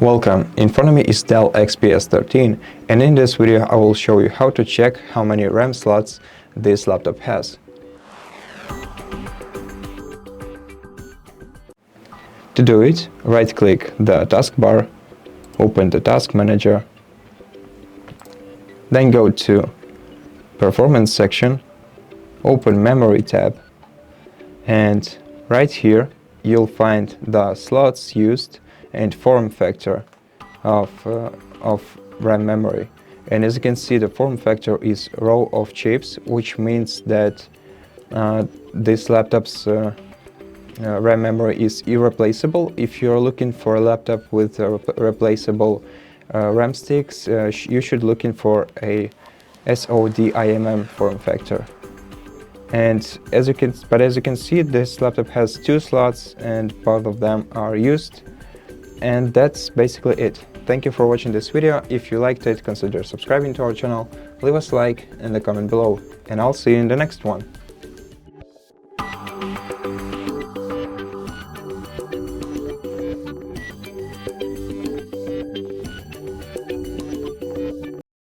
Welcome, in front of me is DELL XPS 13, and in this video I will show you how to check how many RAM slots this laptop has. To do it, right-click the taskbar, open the Task Manager, then go to Performance section, open Memory tab, and right here you'll find the slots used and form factor of RAM memory. And as you can see, the form factor is row of chips, which means that this laptop's RAM memory is irreplaceable. If you're looking for a laptop with replaceable RAM sticks, you should looking for a SODIMM form factor. And as you can see, this laptop has two slots and both of them are used. And that's basically it. Thank you for watching this video. If you liked it, consider subscribing to our channel, leave us a like and a comment below, and I'll see you in the next one.